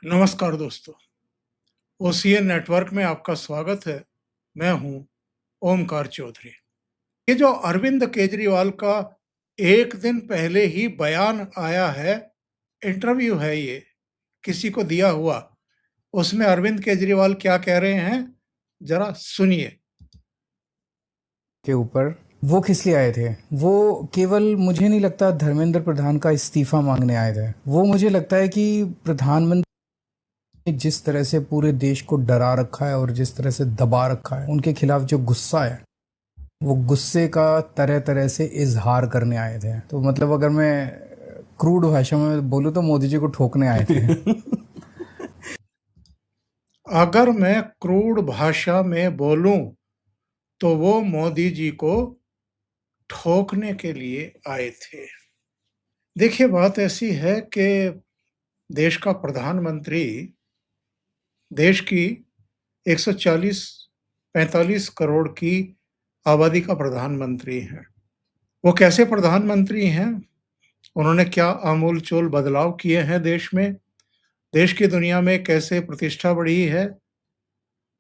नमस्कार दोस्तों, OCN network में आपका स्वागत है। मैं हूं ओमकार चौधरी। ये जो अरविंद केजरीवाल का एक दिन पहले ही बयान आया है, इंटरव्यू है ये, किसी को दिया हुआ, उसमें अरविंद केजरीवाल क्या कह रहे हैं, जरा सुनिए। के ऊपर वो किस लिए आए थे? वो केवल मुझे नहीं लगता धर्मेंद्र प्रधान का इस्तीफा मांगने आए थे। वो मुझे लगता है कि प्रधानमंत्री ने जिस तरह से पूरे देश को डरा रखा है और जिस तरह से दबा रखा है, उनके खिलाफ जो गुस्सा है, वो गुस्से का तरह तरह से इजहार करने आए थे। तो मतलब अगर मैं क्रूड भाषा में बोलूँ तो मोदी जी को ठोकने आए थे। अगर मैं क्रूड भाषा में बोलूं तो वो मोदी जी को ठोकने के लिए आए थे। देखिए, बात ऐसी है कि देश का प्रधानमंत्री देश की 140-45 करोड़ की आबादी का प्रधानमंत्री है। वो कैसे प्रधानमंत्री हैं? उन्होंने क्या आमूल-चूल बदलाव किए हैं देश में? देश की दुनिया में कैसे प्रतिष्ठा बढ़ी है?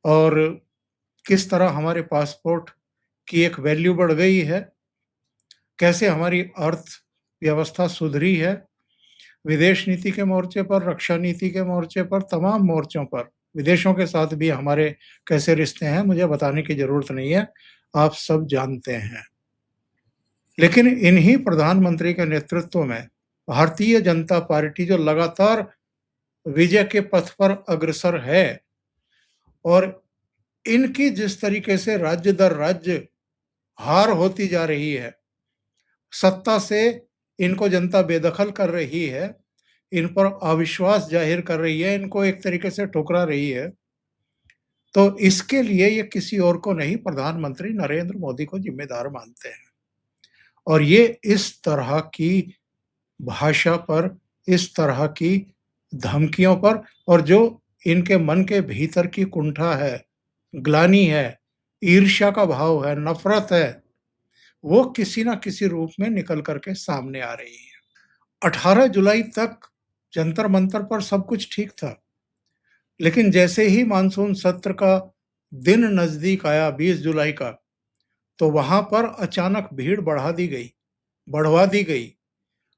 और किस तरह हमारे पासपोर्ट की एक वैल्यू बढ़ गई है? कैसे हमारी अर्थव्यवस्था सुधरी है? विदेश नीति के मोर्चे पर, रक्षा नीति के मोर्चे पर, तमाम मोर्चों पर, विदेशों के साथ भी हमारे कैसे रिश्ते हैं, मुझे बताने की ज़रूरत नहीं है, आप सब जानते हैं। लेकिन इन्हीं प्रधानमंत्री के नेतृत्व में भारतीय जनता पार्टी जो लगातार विजय के पथ पर अग्रसर है और इनकी जिस तरीके से राज्य दर राज्य हार होती जा रही है, सत्ता से इनको जनता बेदखल कर रही है, इन पर अविश्वास जाहिर कर रही है, इनको एक तरीके से ठुकरा रही है, तो इसके लिए ये किसी और को नहीं, प्रधानमंत्री नरेंद्र मोदी को जिम्मेदार मानते हैं। और ये इस तरह की भाषा पर, इस तरह की धमकियों पर, और जो इनके मन के भीतर की कुंठा है, ग्लानि है, ईर्ष्या का भाव है, नफ़रत है, वो किसी न किसी रूप में निकल कर के सामने आ रही है। 18 जुलाई तक जंतर-मंतर पर सब कुछ ठीक था, लेकिन जैसे ही मानसून सत्र का दिन नज़दीक आया 20 जुलाई का, तो वहाँ पर अचानक भीड़ बढ़वा दी गई।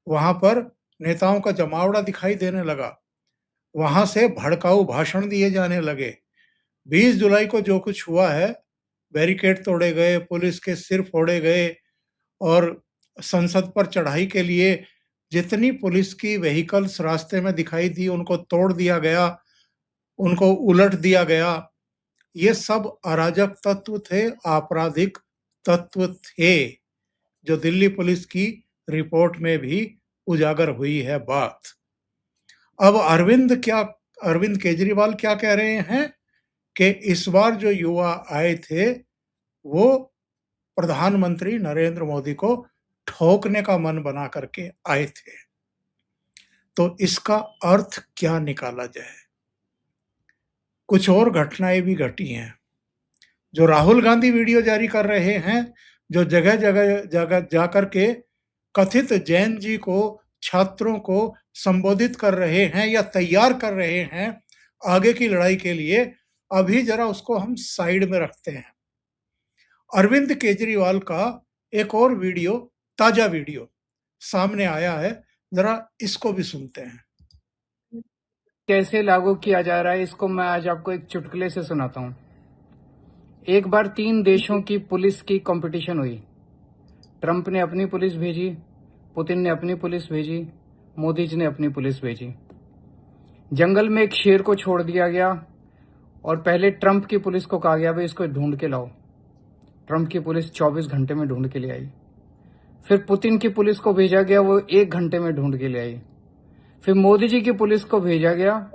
वहाँ पर नेताओं का जमावड़ा दिखाई देने लगा। वहाँ से भड़काऊ भाषण दिए जाने लगे। 20 जुलाई को जो कुछ हुआ है, बैरिकेड तोड़े गए, पुलिस के सिर फोड़े गए और संसद पर चढ़ाई के लिए जितनी पुलिस की व्हीकल्स रास्ते में दिखाई दी, उनको तोड़ दिया गया, उनको उलट दिया गया। ये सब अराजक तत्व थे, आपराधिक तत्व थे, जो दिल्ली पुलिस की रिपोर्ट में भी उजागर हुई है बात। अब अरविंद केजरीवाल क्या कह रहे हैं कि इस बार जो युवा आए थे, वो प्रधानमंत्री नरेंद्र मोदी को ठोकने का मन बना करके आए थे। तो इसका अर्थ क्या निकाला जाए? कुछ और घटनाएं भी घटी हैं। जो राहुल गांधी वीडियो जारी कर रहे हैं, जो जगह जाकर के कथित जैन जी को, छात्रों को संबोधित कर रहे हैं या तैयार कर रहे हैं आगे की लड़ाई के लिए, अभी जरा उसको हम साइड में रखते हैं। अरविंद केजरीवाल का एक और वीडियो, ताजा वीडियो सामने आया है, जरा इसको भी सुनते हैं। कैसे लागू किया जा रहा है इसको मैं आज आपको एक चुटकुले से सुनाता हूँ। एक बार 3 देशों की पुलिस की कंपटीशन हुई। ट्रंप ने अपनी पुलिस भेजी, पुतिन ने अपनी पुलिस भेजी, मोदी जी ने अपनी पुलिस भेजी। जंगल में एक शेर को छोड़ दिया गया और पहले ट्रंप की पुलिस को कहा गया भाई इसको ढूंढ के लाओ। ट्रंप की पुलिस 24 घंटे में ढूंढ के ले आई। फिर पुतिन की पुलिस को भेजा गया, वो 1 घंटे में ढूंढ के ले आई। फिर मोदी जी की पुलिस को भेजा गया,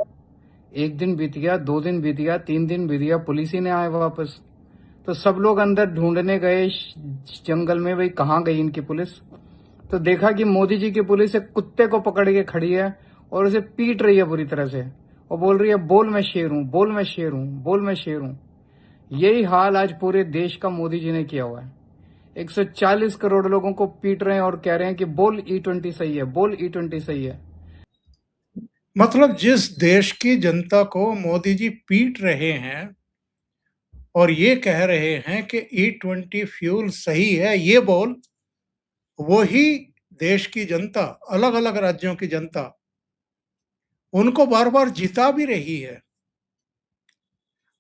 1 दिन बीत गया, 2 दिन बीत गया, 3 दिन बीत गया, पुलिस ही नहीं आए वापस। तो सब लोग अंदर ढूंढने गए जंगल में, भाई कहाँ गई इनकी पुलिस। तो देखा कि मोदी जी की पुलिस एक कुत्ते को पकड़ के खड़ी है और उसे पीट रही है बुरी तरह से और बोल रही है बोल मैं शेर हूं, बोल मैं शेर हूं, बोल मैं शेर हूं। यही हाल आज पूरे देश का मोदी जी ने किया हुआ है। 140 करोड़ लोगों को पीट रहे हैं और कह रहे हैं कि बोल E20 सही है, बोल E20 सही है। मतलब जिस देश की जनता को मोदी जी पीट रहे हैं और ये कह रहे हैं कि E20 फ्यूल सही है, ये बोल, वही देश की जनता, अलग-अलग राज्यों की जनता, उनको बार-बार जिता भी रही है।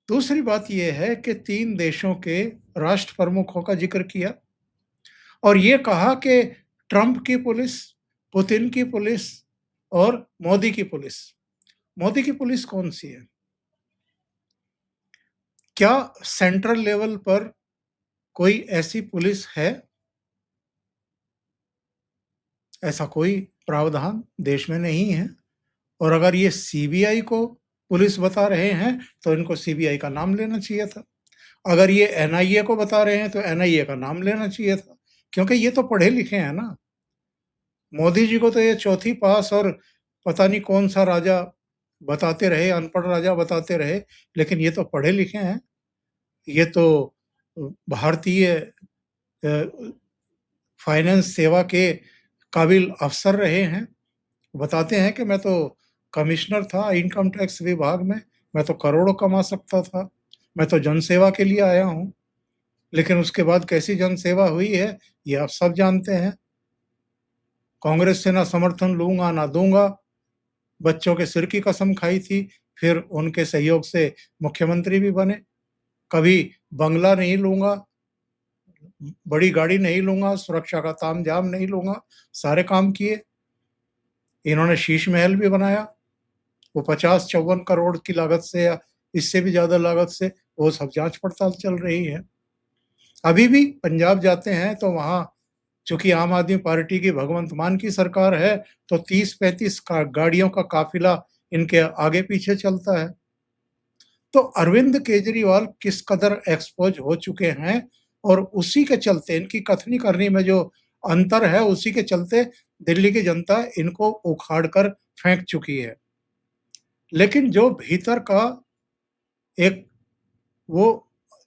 दूसरी बात ये है कि 3 देशों के राष्ट्र प्रमुखों का ज़िक्र किया और ये कहा कि ट्रंप की पुलिस, पुतिन की पुलिस और मोदी की पुलिस। मोदी की पुलिस कौन-सी है? क्या सेंट्रल लेवल पर कोई ऐसी पुलिस है? ऐसा कोई प्रावधान देश में नहीं है और अगर ये सीबीआई को पुलिस बता रहे हैं, तो इनको सीबीआई का नाम लेना चाहिए था। अगर ये एनआईए को बता रहे हैं, तो एनआईए का नाम लेना चाहिए था, क्योंकि ये तो पढ़े-लिखे हैं ना। मोदी जी को तो ये चौथी पास और पता नहीं कौन-सा राजा बताते रहे, अनपढ़ राजा बताते रहे, लेकिन ये तो पढ़े-लिखे हैं। ये तो भारतीय फाइनेंस सेवा के काबिल अफ़सर रहे हैं। बताते हैं कि मैं तो कमिश्नर था इनकम टैक्स विभाग में, मैं तो करोड़ों कमा सकता था, मैं तो जनसेवा के लिए आया हूँ। लेकिन उसके बाद कैसी जनसेवा हुई है, ये आप सब जानते हैं। कांग्रेस से ना समर्थन लूँगा, ना दूँगा, बच्चों के सिर की कसम खाई थी, फिर उनके सहयोग से मुख्यमंत्री भी बने। कभी बंगला नहीं लूँगा, बड़ी गाड़ी नहीं लूँगा, सुरक्षा का तामझाम नहीं लूँगा, सारे काम किए। इन्होंने शीश महल भी बनाया, वो 50-54 करोड़ की लागत से या इससे भी ज़्यादा लागत से, वो सब जाँच-पड़ताल चल रही है। अभी भी पंजाब जाते हैं तो वहाँ चूँकि आम आदमी पार्टी की भगवंत मान की सरकार है, तो 30-35 का गाड़ियों का काफ़िला इनके आगे-पीछे चलता है। तो अरविंद केजरीवाल किस कदर एक्सपोज़ हो चुके हैं और उसी के चलते इनकी कथनी-करनी में जो अंतर है, उसी के चलते दिल्ली की जनता इनको उखाड़ कर फेंक चुकी है। लेकिन जो भीतर का एक वो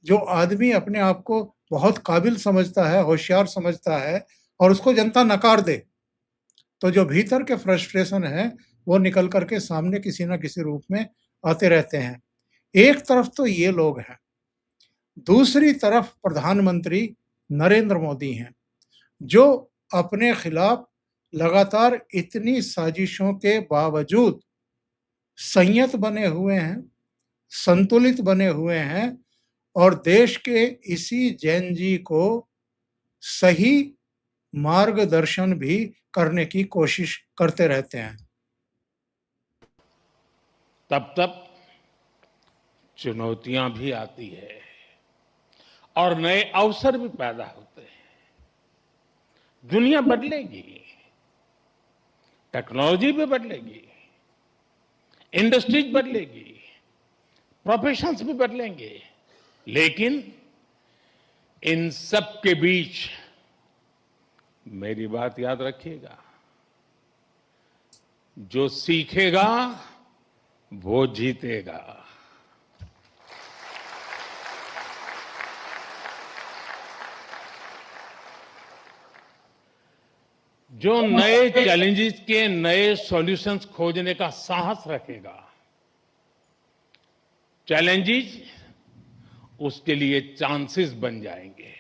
जो आदमी अपने आप को बहुत काबिल समझता है, होशियार समझता है और उसको जनता नकार दे, तो जो भीतर के फ्रस्ट्रेशन हैं, वो निकल कर के सामने किसी न किसी रूप में आते रहते हैं। एक तरफ तो ये लोग हैं, दूसरी तरफ प्रधानमंत्री नरेंद्र मोदी हैं, जो अपने खिलाफ लगातार इतनी साजिशों के बावजूद संयत बने हुए हैं, संतुलित बने हुए हैं और देश के इसी जैन जी को सही मार्गदर्शन भी करने की कोशिश करते रहते हैं। तब तब चुनौतियां भी आती है और नए अवसर भी पैदा होते हैं। दुनिया बदलेगी, टेक्नोलॉजी भी बदलेगी, इंडस्ट्रीज बदलेगी, प्रोफेशंस भी बदलेंगे, लेकिन इन सब के बीच मेरी बात याद रखिएगा, जो सीखेगा वो जीतेगा। जो नए चैलेंजेस के नए सॉल्यूशंस खोजने का साहस रखेगा, चैलेंजेस उसके लिए चांसेस बन जाएंगे।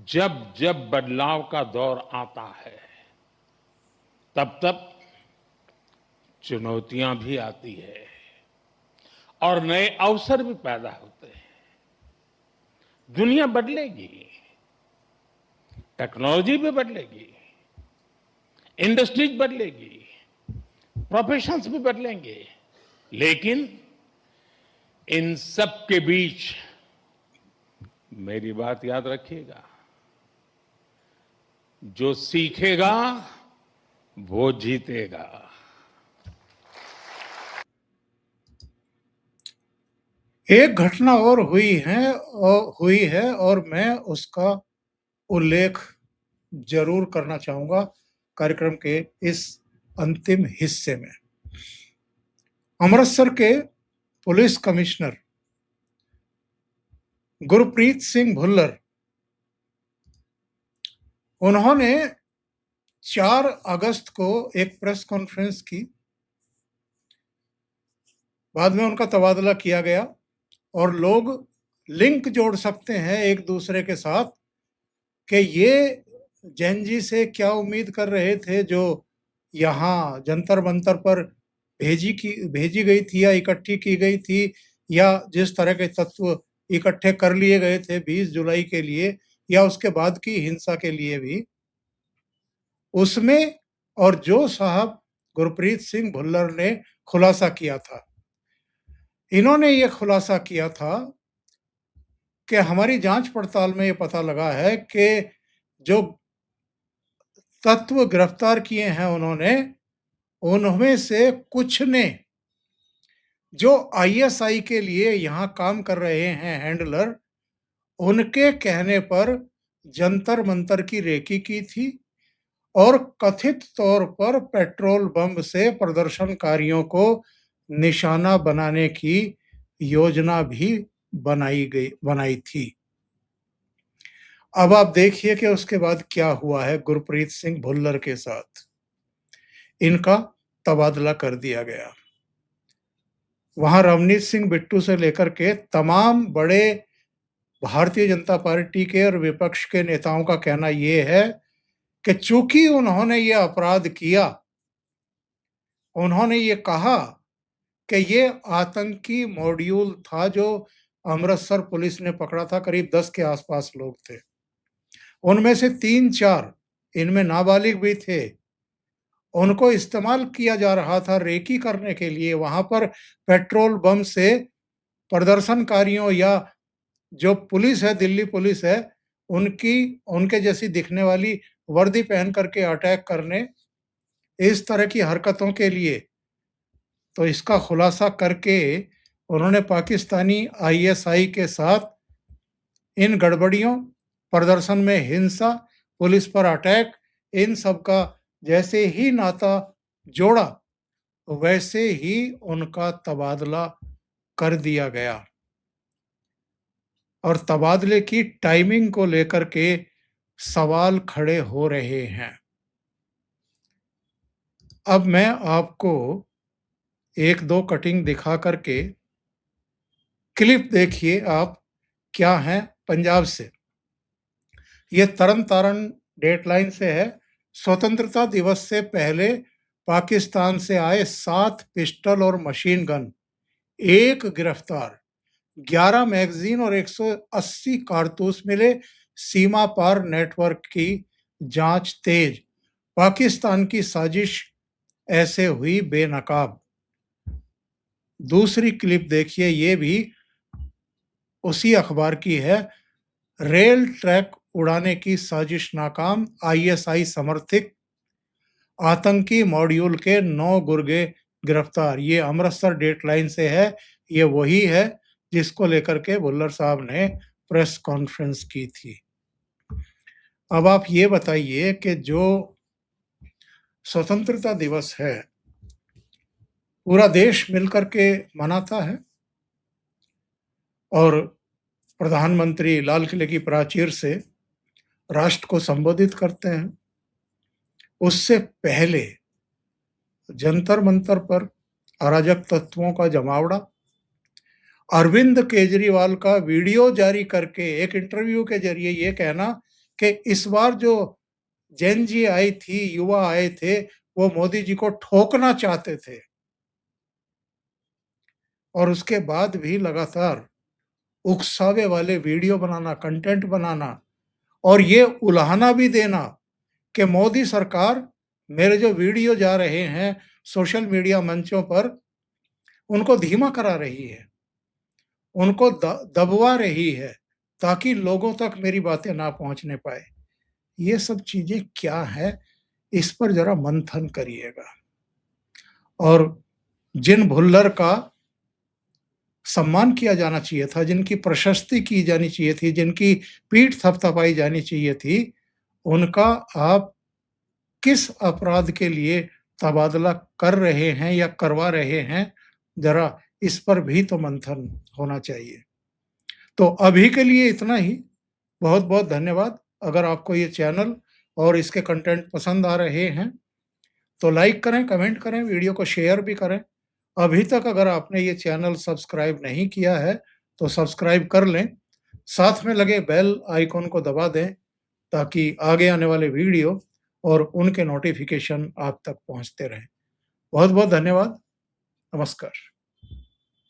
जब जब बदलाव का दौर आता है, तब तब चुनौतियां भी आती है और नए अवसर भी पैदा होते हैं। दुनिया बदलेगी, टेक्नोलॉजी भी बदलेगी, इंडस्ट्रीज बदलेगी, प्रोफेशंस भी बदलेंगे, लेकिन इन सब के बीच मेरी बात याद रखिएगा, जो सीखेगा वो जीतेगा। एक घटना और हुई है और मैं उसका उल्लेख ज़रूर करना चाहूँगा कार्यक्रम के इस अंतिम हिस्से में। अमृतसर के पुलिस कमिश्नर गुरप्रीत सिंह भुल्लर, उन्होंने 4 अगस्त को एक प्रेस कॉन्फ्रेंस की बाद में उनका तबादला किया गया और लोग लिंक जोड़ सकते हैं एक दूसरे के साथ कि ये जैन जी से क्या उम्मीद कर रहे थे जो यहाँ जंतर मंतर पर भेजी गई थी या इकट्ठी की गई थी, या जिस तरह के तत्व इकट्ठे कर लिए गए थे 20 जुलाई के लिए या उसके बाद की हिंसा के लिए भी, उसमें और जो साहब गुरप्रीत सिंह भुल्लर ने खुलासा किया था, इन्होंने ये खुलासा किया था कि हमारी जांच पड़ताल में ये पता लगा है कि जो तत्व गिरफ्तार किए हैं उन्होंने, उनमें से कुछ ने जो आईएसआई के लिए यहाँ काम कर रहे हैं हैंडलर, उनके कहने पर जंतर मंतर की रेकी की थी और कथित तौर पर पेट्रोल बम से प्रदर्शनकारियों को निशाना बनाने की योजना भी बनाई थी। अब आप देखिए कि उसके बाद क्या हुआ है गुरप्रीत सिंह भुल्लर के साथ। इनका तबादला कर दिया गया। वहां रवनीत सिंह बिट्टू से लेकर के तमाम बड़े भारतीय जनता पार्टी के और विपक्ष के नेताओं का कहना यह है कि चूंकि उन्होंने ये अपराध किया, उन्होंने ये कहा कि ये आतंकी मॉड्यूल था जो अमृतसर पुलिस ने पकड़ा था, करीब 10 के आसपास लोग थे, उनमें से 3-4 इनमें नाबालिग भी थे, उनको इस्तेमाल किया जा रहा था रेकी करने के लिए। वहां पर पेट्रोल बम से प्रदर्शनकारियों या जो पुलिस है, दिल्ली पुलिस है, उनके जैसी दिखने वाली वर्दी पहन करके अटैक करने, इस तरह की हरकतों के लिए। तो इसका खुलासा करके उन्होंने पाकिस्तानी आईएसआई के साथ इन गड़बड़ियों, प्रदर्शन में हिंसा, पुलिस पर अटैक, इन सब का जैसे ही नाता जोड़ा, वैसे ही उनका तबादला कर दिया गया। और तबादले की टाइमिंग को लेकर के सवाल खड़े हो रहे हैं। अब मैं आपको 1-2 कटिंग दिखा करके, क्लिप देखिए आप, क्या है पंजाब से। ये तरन तारण डेटलाइन से है। स्वतंत्रता दिवस से पहले पाकिस्तान से आए 7 पिस्टल और मशीन गन, 1 गिरफ्तार, 11 मैगजीन और 180 कारतूस मिले। सीमा पार नेटवर्क की जांच तेज, पाकिस्तान की साजिश ऐसे हुई बेनकाब। दूसरी क्लिप देखिए, ये भी उसी अखबार की है। रेल ट्रैक उड़ाने की साजिश नाकाम, आईएसआई समर्थित आतंकी मॉड्यूल के 9 गुर्गे गिरफ्तार। ये अमृतसर डेटलाइन से है। ये वही है जिसको लेकर के भुल्लर साहब ने प्रेस कॉन्फ्रेंस की थी। अब आप ये बताइए कि जो स्वतंत्रता दिवस है पूरा देश मिलकर के मनाता है और प्रधानमंत्री लाल किले की प्राचीर से राष्ट्र को संबोधित करते हैं। उससे पहले जंतर मंतर पर अराजक तत्वों का जमावड़ा, अरविंद केजरीवाल का वीडियो जारी करके एक इंटरव्यू के जरिए ये कहना कि इस बार जो जैन जी आई थी, युवा आए थे, वो मोदी जी को ठोकना चाहते थे। और उसके बाद भी लगातार उकसावे वाले वीडियो बनाना, कंटेंट बनाना और ये उलाहना भी देना कि मोदी सरकार मेरे जो वीडियो जा रहे हैं सोशल मीडिया मंचों पर, उनको धीमा करा रही है, उनको दबवा रही है ताकि लोगों तक मेरी बातें ना पहुंचने पाए। ये सब चीजें क्या है, इस पर जरा मंथन करिएगा। और जिन भुल्लर का सम्मान किया जाना चाहिए था, जिनकी प्रशस्ति की जानी चाहिए थी, जिनकी पीठ थपथपाई जानी चाहिए थी, उनका आप किस अपराध के लिए तबादला कर रहे हैं या करवा रहे हैं, जरा इस पर भी तो मंथन होना चाहिए। तो अभी के लिए इतना ही। बहुत बहुत धन्यवाद। अगर आपको ये चैनल और इसके कंटेंट पसंद आ रहे हैं तो लाइक करें, कमेंट करें, वीडियो को शेयर भी करें। अभी तक अगर आपने ये चैनल सब्सक्राइब नहीं किया है, तो सब्सक्राइब कर लें। साथ में लगे बेल आइकॉन को दबा दें, ताकि आगे आने वाले वीडियो और उनके नोटिफिकेशन आप तक पहुंचते रहें। बहुत-बहुत धन्यवाद। नमस्कार।